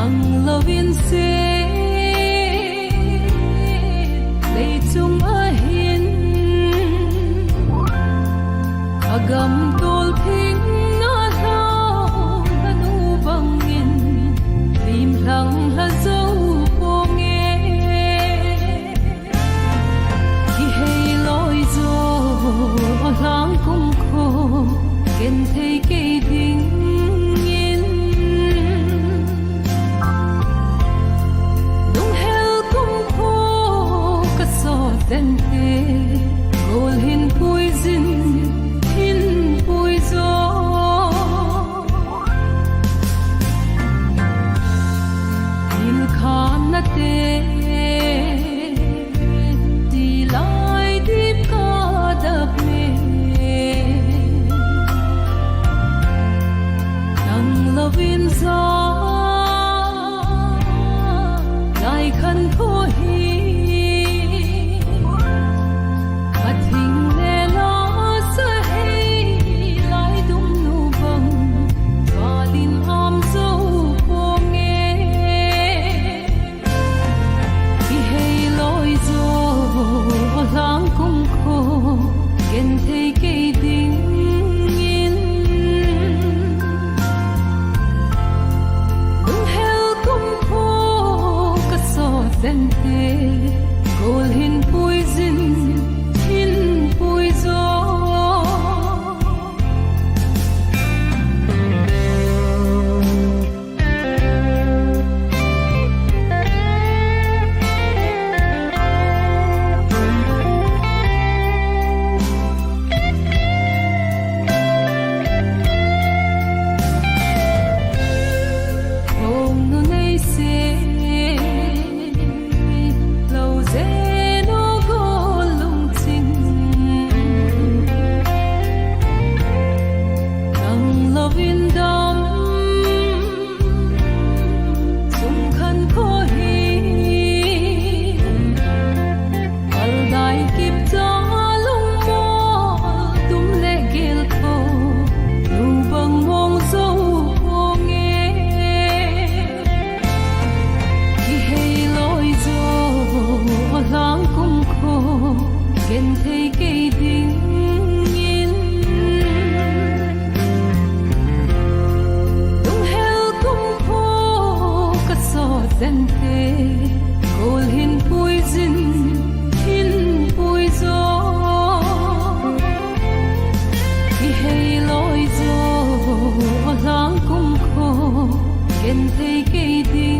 nang lovin se lei chung a hin agam tol thing na lao anu bangin lim lang la zo po nghe ki hei loi zo lang kum kho ken thei ke ding then te gol hin poison hin poison il khan na te di lai dip ka dap me nang lovin za lai khan ko hi gol hin poison hin ken thei ke ding in tung hel kum pho ka so zen te gol hin poison hin poison ki hei loi zo lang kum kho ken thei ke ding